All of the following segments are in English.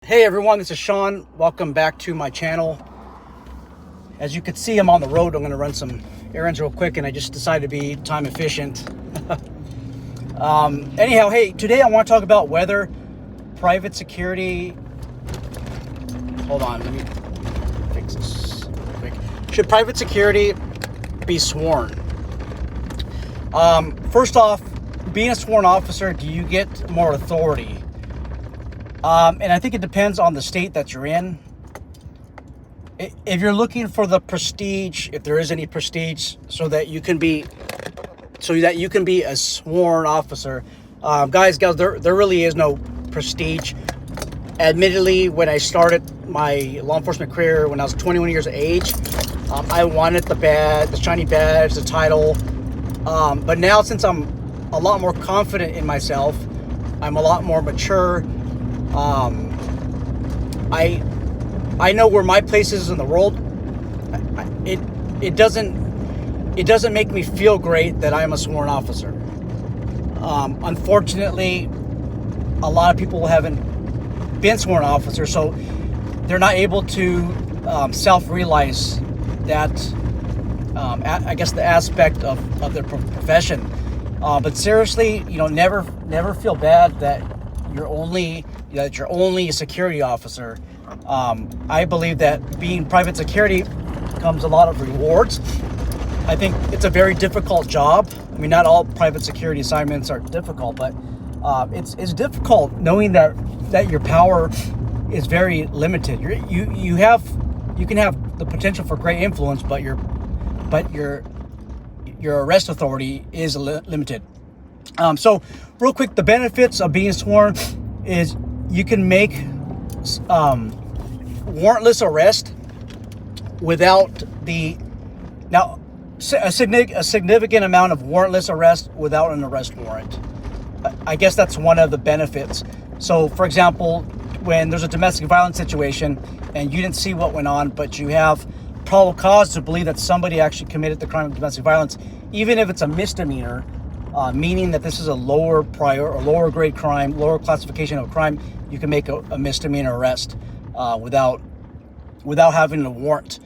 Hey everyone, this is Sean. Welcome back to my channel. As you can see, I'm on the road. I'm going to run some errands real quick, and I just decided to be time efficient. Anyhow, hey, today I want to talk about whether private security... Hold on, let me fix this real quick. Should private security be sworn? First off, being a sworn officer, do you get more authority? And I think it depends on the state that you're in. If you're looking for the prestige, if there is any prestige, so that you can be a sworn officer, guys, gals, there really is no prestige. Admittedly, when I started my law enforcement career when I was 21 years of age, I wanted the badge, the shiny badge, the title. But now, since I'm a lot more confident in myself, I'm a lot more mature. I know where my place is in the world. It doesn't make me feel great that I'm a sworn officer. Unfortunately, a lot of people haven't been sworn officers, so they're not able to self-realize that, I guess, the aspect of their profession. But seriously, never feel bad that you're only a security officer. I believe that being private security comes a lot of rewards. I think it's a very difficult job. I mean, not all private security assignments are difficult, but it's difficult knowing that your power is very limited. You can have the potential for great influence, but your arrest authority is limited. So real quick, the benefits of being sworn is you can make warrantless arrest without a significant amount of warrantless arrest without an arrest warrant. I guess that's one of the benefits. So, for example, when there's a domestic violence situation and you didn't see what went on, but you have probable cause to believe that somebody actually committed the crime of domestic violence, even if it's a misdemeanor, meaning that this is a lower grade crime, lower classification of crime, you can make a misdemeanor arrest without having a warrant.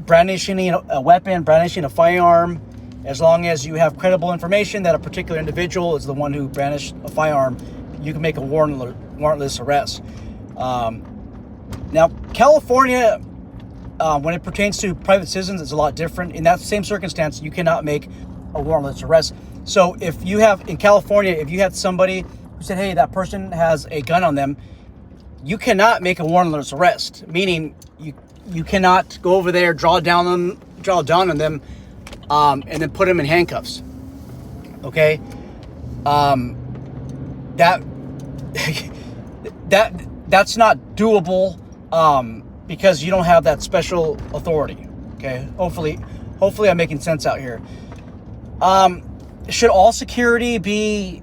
Brandishing a weapon, brandishing a firearm, as long as you have credible information that a particular individual is the one who brandished a firearm, you can make a warrantless arrest. Now, California, when it pertains to private citizens, it's a lot different. In that same circumstance, you cannot make a warrantless arrest. So in California, if you had somebody who said, hey, that person has a gun on them, you cannot make a warrantless arrest, meaning you cannot go over there, draw down on them, and then put them in handcuffs. Okay? That's not doable, because you don't have that special authority. Okay? Hopefully I'm making sense out here. Should all security be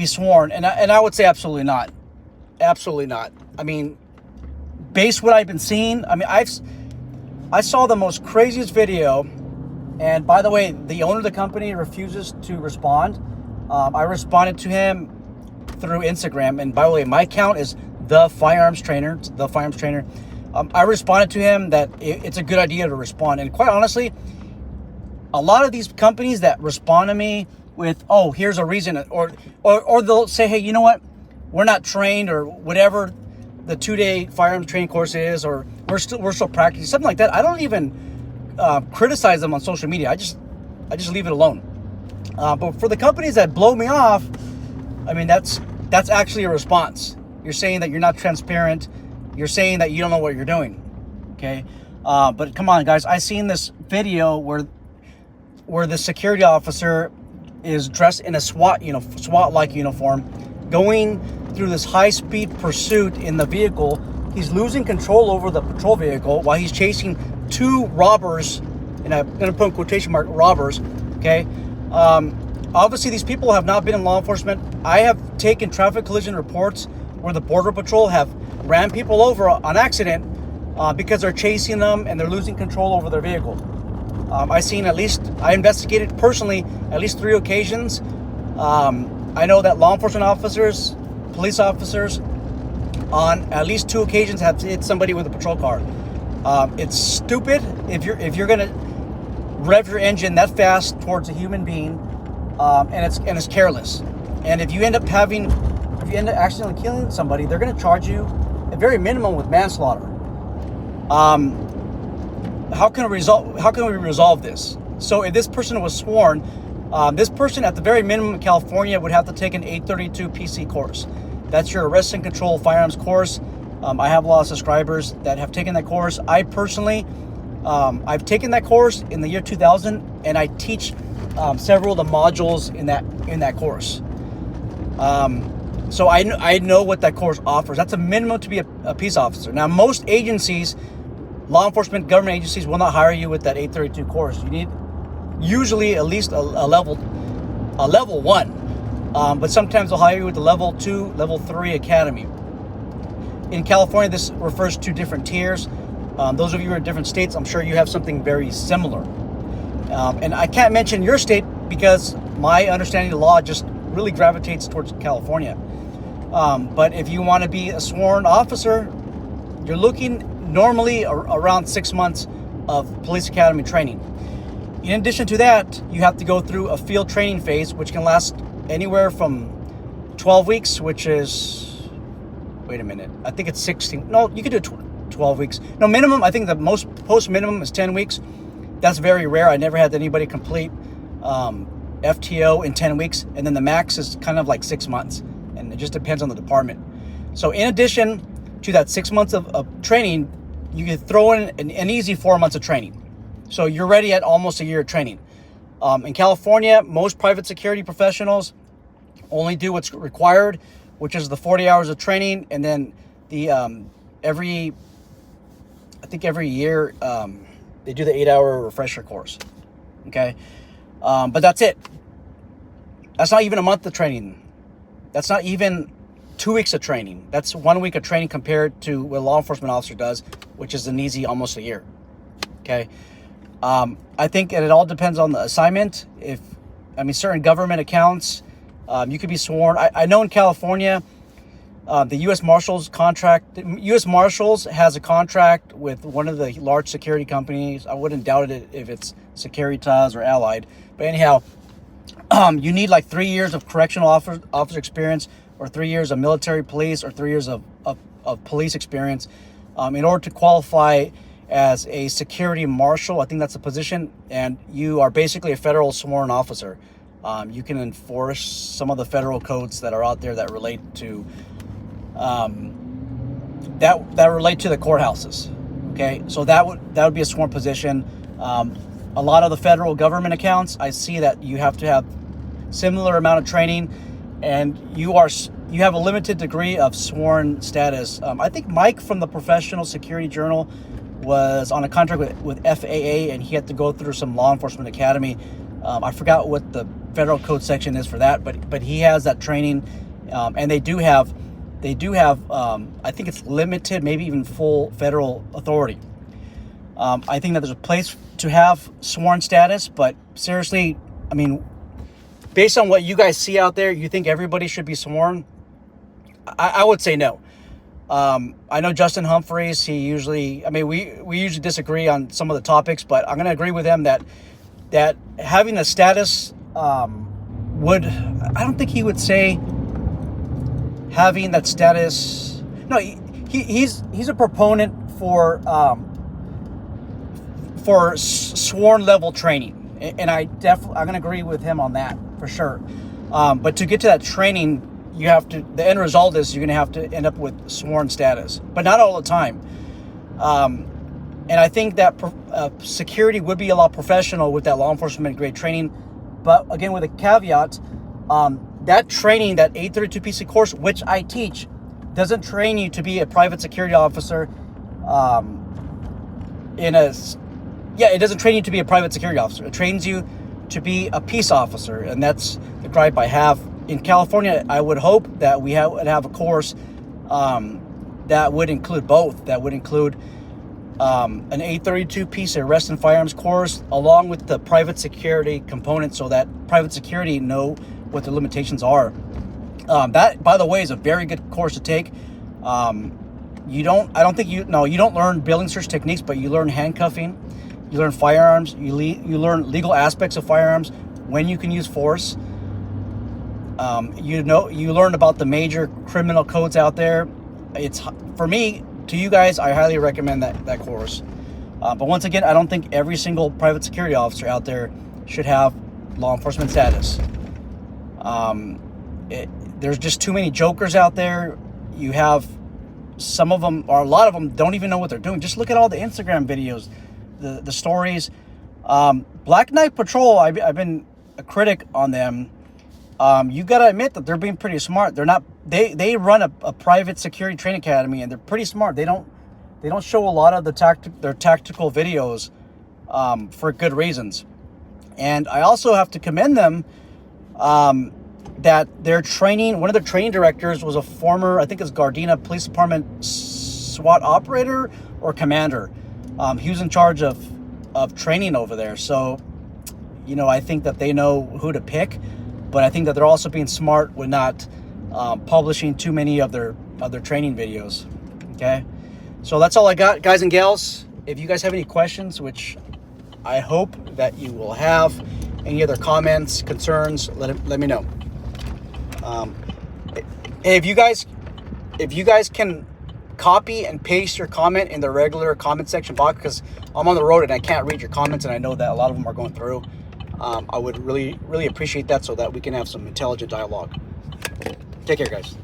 sworn? And I would say absolutely not. Absolutely not. I mean, based what I've been seeing, I mean, I saw the most craziest video, and by the way, the owner of the company refuses to respond. I responded to him through Instagram, and by the way, my account is The Firearms Trainer. It's The Firearms Trainer. I responded to him that it's a good idea to respond, and quite honestly, a lot of these companies that respond to me with, oh, here's a reason, or they'll say, hey, you know what, we're not trained, or whatever the 2-day firearms training course is, or we're still practicing, something like that. I don't even criticize them on social media. I just leave it alone. But for the companies that blow me off, I mean, that's actually a response. You're saying that you're not transparent. You're saying that you don't know what you're doing. Okay, but come on, guys. I seen this video where the security officer is dressed in a SWAT-like uniform, going through this high-speed pursuit in the vehicle. He's losing control over the patrol vehicle while he's chasing two robbers, and I'm going to put in quotation mark, robbers, okay? Obviously, these people have not been in law enforcement. I have taken traffic collision reports where the Border Patrol have ran people over on accident because they're chasing them and they're losing control over their vehicle. I investigated personally at least 3 occasions. I know that law enforcement officers, police officers, on at least 2 occasions have hit somebody with a patrol car. It's stupid if you're gonna rev your engine that fast towards a human being, and it's careless. And if you end up accidentally killing somebody, they're gonna charge you at very minimum with manslaughter. How can we resolve this? So if this person was sworn, this person at the very minimum in California would have to take an 832 PC course. That's your arrest and control firearms course. I have a lot of subscribers that have taken that course. I personally, I've taken that course in the year 2000, and I teach several of the modules in that course. So I know what that course offers. That's a minimum to be a peace officer. Now, most agencies, law enforcement, government agencies will not hire you with that 832 course. You need usually at least a level 1, but sometimes they'll hire you with the level 2, level 3 academy. In California, this refers to different tiers. Those of you who are in different states, I'm sure you have something very similar. And I can't mention your state because my understanding of the law just really gravitates towards California. But if you want to be a sworn officer, you're looking normally around 6 months of police academy training. In addition to that, you have to go through a field training phase, which can last anywhere from 12 weeks, which is, wait a minute, I think it's 16. No, you could do 12 weeks. No, minimum, I think the most post minimum is 10 weeks. That's very rare. I never had anybody complete FTO in 10 weeks. And then the max is kind of like 6 months. And it just depends on the department. So in addition to that 6 months of training, you can throw in an easy 4 months of training. So you're ready at almost a year of training. In California, most private security professionals only do what's required, which is the 40 hours of training, and then the every year they do the 8-hour refresher course. Okay, but that's it. That's not even a month of training. That's not even 2 weeks of training. That's 1 week of training compared to what a law enforcement officer does, which is an easy almost a year. Okay. I think it all depends on the assignment. Certain government accounts, you could be sworn. I know in California, the U.S. Marshals has a contract with one of the large security companies. I wouldn't doubt it if it's Securitas or Allied. But anyhow, you need like 3 years of correctional officer experience, or 3 years of military police, or 3 years of police experience in order to qualify as a security marshal. I think that's a position, and you are basically a federal sworn officer. You can enforce some of the federal codes that are out there that relate to that relate to the courthouses. Okay, so that would be a sworn position. A lot of the federal government accounts, I see that you have to have similar amount of training, and you have a limited degree of sworn status. I think Mike from the Professional Security Journal was on a contract with FAA, and he had to go through some law enforcement academy. I forgot what the federal code section is for that, but he has that training, and they do have I think it's limited, maybe even full federal authority. I think that there's a place to have sworn status, but seriously, I mean, based on what you guys see out there, you think everybody should be sworn? I would say no. I know Justin Humphreys, we usually disagree on some of the topics, but I'm going to agree with him that having a status I don't think he would say having that status. No, he's a proponent for sworn level training, and I'm going to agree with him on that for sure. But to get to that training, the end result is you're going to have to end up with sworn status, but not all the time. And I think that security would be a lot professional with that law enforcement grade training. But again, with a caveat, that training, that 832 PC course, which I teach, doesn't train you to be a private security officer. It doesn't train you to be a private security officer. It trains you to be a peace officer, and that's the gripe I have. In California, I would hope that we would have a course that would include both. That would include an 832 piece arrest and firearms course, along with the private security component, so that private security know what the limitations are. That, by the way, is a very good course to take. You don't. I don't think you. No, you don't learn billing search techniques, but you learn handcuffing. You learn firearms. You learn legal aspects of firearms, when you can use force. You learn about the major criminal codes out there. It's, for me, to you guys, I highly recommend that course. But once again, I don't think every single private security officer out there should have law enforcement status. There's just too many jokers out there. You have some of them, or a lot of them, don't even know what they're doing. Just look at all the Instagram videos, the stories. Black Knight Patrol, I've been a critic on them. You gotta admit that they're being pretty smart. They're not. They run a private security training academy, and they're pretty smart. They don't show a lot of their tactical videos for good reasons. And I also have to commend them that their training. One of their training directors was a former, I think it's Gardena Police Department SWAT operator or commander. He was in charge of training over there. So, I think that they know who to pick. But I think that they're also being smart with not publishing too many of their training videos. Okay, so that's all I got, guys and gals. If you guys have any questions, which I hope that you will have, any other comments, concerns, let me know. If you guys can copy and paste your comment in the regular comment section box, because I'm on the road and I can't read your comments, and I know that a lot of them are going through. I would really, really appreciate that, so that we can have some intelligent dialogue. Take care, guys.